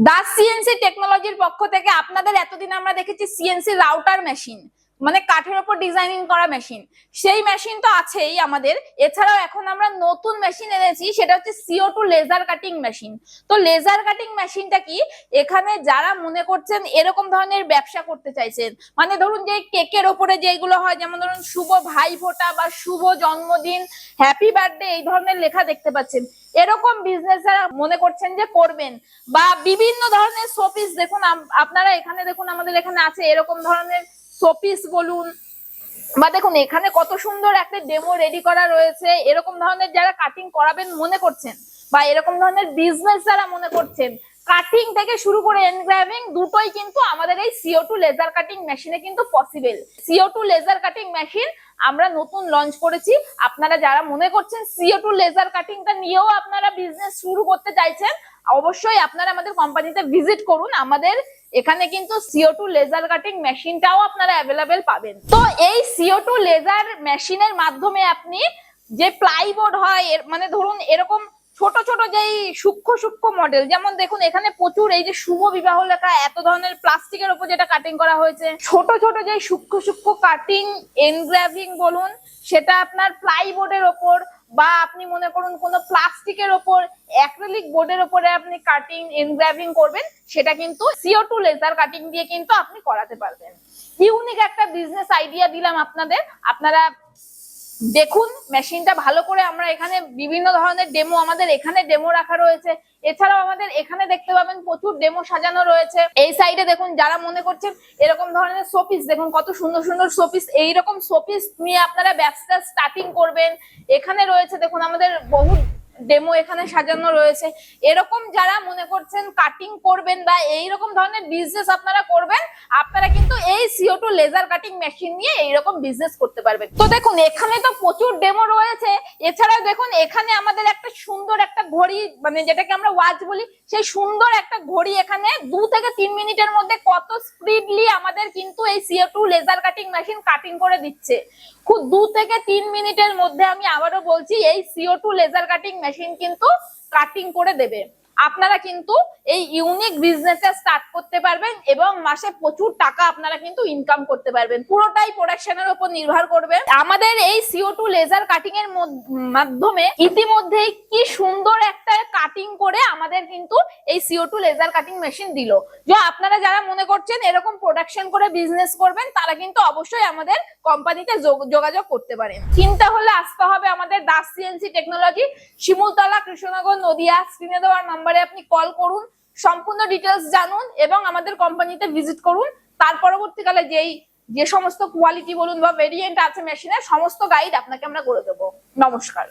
Das CNC টেকনোলজির পক্ষ থেকে আপনাদের এতদিন আমরা দেখেছি সিএনসি রাউটার মেশিন, মানে কাঠের উপর ডিজাইনিং করা মেশিন। সেই মেশিন তো আছেই আমাদের, এছাড়াও এখন আমরা নতুন মেশিন এনেছি, সেটা হচ্ছে CO2 লেজার কাটিং মেশিন। তো লেজার কাটিং মেশিনটা কি, এখানে যারা মনে করছেন এরকম ধরনের ব্যবসা করতে চাইছেন, মানে ধরুন যে কেকের ওপরে যেগুলো হয়, যেমন ধরুন শুভ ভাইফোঁটা বা শুভ জন্মদিন, হ্যাপি বার্থডে, এই ধরনের লেখা দেখতে পাচ্ছেন, এরকম বিজনেস যারা মনে করছেন যে করবেন, বা বিভিন্ন ধরনের শোপিস, দেখুন আপনারা এখানে দেখুন, আমাদের এখানে আছে এরকম ধরনের শোপিস বলুন, বা দেখুন এখানে কত সুন্দর একটা ডেমো রেডি করা রয়েছে। এরকম ধরনের যারা কাটিং করাবেন মনে করছেন, বা এরকম ধরনের বিজনেস যারা মনে করছেন, কাটিং থেকে শুরু করে এনগ্রাভিং দুটোই কিন্তু আমাদের এই CO2 লেজার কাটিং মেশিনে কিন্তু possible. CO2 laser cutting machine আমরা নতুন লঞ্চ করেছি। আপনারা যারা মনে করছেন CO2 লেজার কাটিংটা নিয়েও আপনারা বিজনেস শুরু করতে চাইছেন, অবশ্যই আপনারা আমাদের কোম্পানিতে ভিজিট করুন। আমাদের এখানে কিন্তু CO2 লেজার কাটিং মেশিনটাও আপনারা অ্যাভেলেবেল পাবেন। তো এই CO2 লেজার মেশিনের মাধ্যমে আপনি যে প্লাইবোর্ড হয়, মানে ধরুন এরকম ছোট ছোট যেই সূক্ষ্ম সূক্ষ্ম মডেল, যেমন দেখুন এখানে প্রচুর এই যে শুভ বিবাহ লেখা, এত ধরনের প্লাস্টিকের উপর যেটা কাটিং করা হয়েছে, ছোট ছোট যে সূক্ষ্ম সূক্ষ্ম কাটিং এনগ্রাভিং বলুন, সেটা আপনার প্লাইবোর্ডের ওপর, বা আপনি মনে করুন কোনো প্লাস্টিকের ওপর, অ্যাক্রিলিক বোর্ডের উপরে আপনি কাটিং এনগ্রাভিং করবেন, সেটা কিন্তু CO2 লেজার কাটিং দিয়ে কিন্তু আপনি করাতে পারবেন। ইউনিক একটা বিজনেস আইডিয়া দিলাম আপনাদের, আপনারা দেখুন মেশিনটা ভালো করে। আমরা এখানে বিভিন্ন ধরনের ডেমো, আমাদের এখানে ডেমো রাখা রয়েছে, এছাড়াও আমাদের এখানে দেখতে পাবেন প্রচুর ডেমো সাজানো রয়েছে। এই সাইডে দেখুন, যারা মনে করছেন এরকম ধরনের শোপিস, দেখুন কত সুন্দর সুন্দর শোপিস, এইরকম শোপিস নিয়ে আপনারা ব্যবসা স্টার্টিং করবেন, এখানে রয়েছে দেখুন আমাদের বহু ডেমো এখানে সাজানো রয়েছে। এরকম যারা মনে করছেন কাটিং করবেন বা এইরকম ধরনের বিজনেস আপনারা করবেন, আপনারা কিন্তু এই CO2 লেজার কাটিং মেশিন নিয়ে এইরকম বিজনেস করতে পারবেন। তো দেখুন এখানে তো প্রচুর ডেমো রয়েছে, এছাড়াও দেখুন এখানে আমাদের একটা সুন্দর একটা ঘড়ি, মানে যেটাকে আমরা ওয়াচ বলি, সেই সুন্দর একটা ঘড়ি এখানে 2 থেকে 3 মিনিটের মধ্যে কত স্পিডলি আমাদের কিন্তু এই CO2 laser cutting machine cutting করে দিচ্ছে। খুব 2 থেকে 3 মিনিটের মধ্যে, আমি আবারও বলছি, এই CO2 লেজার কাটিং মেশিন কিন্তু কাটিং করে দেবে। আপনারা কিন্তু এই ইউনিক বিজনেসটা স্টার্ট করতে পারবেন এবং মাসে প্রচুর টাকা আপনারা কিন্তু ইনকাম করতে পারবেন। পুরোটাই প্রোডাকশনের উপর নির্ভর করবে। আমাদের এই CO2 লেজার কাটিং এর মাধ্যমে ইতিমধ্যে কি সুন্দর একটা কাটিং করে আমাদের কিন্তু এই CO2 লেজার কাটিং মেশিন দিল। যে আপনারা যারা মনে করছেন এরকম প্রোডাকশন করে বিজনেস করবেন, তারা কিন্তু অবশ্যই আমাদের কোম্পানিতে যোগাযোগ করতে পারেন। চিন্তা হলে আসতে হবে আমাদের দাস সিএনসি টেকনোলজি, শিমুলতলা, কৃষ্ণনগর, নদিয়া। স্ক্রিনে দেওয়ার নম্বরে আপনি কল করুন, সম্পূর্ণ ডিটেলস জানুন এবং আমাদের কোম্পানিতে ভিজিট করুন। তার পরবর্তীকালে যে সমস্ত কোয়ালিটি বলুন বা ভেরিয়েন্ট আছে মেশিনের, সমস্ত গাইড আপনাকে আমরা করে দেবো। নমস্কার।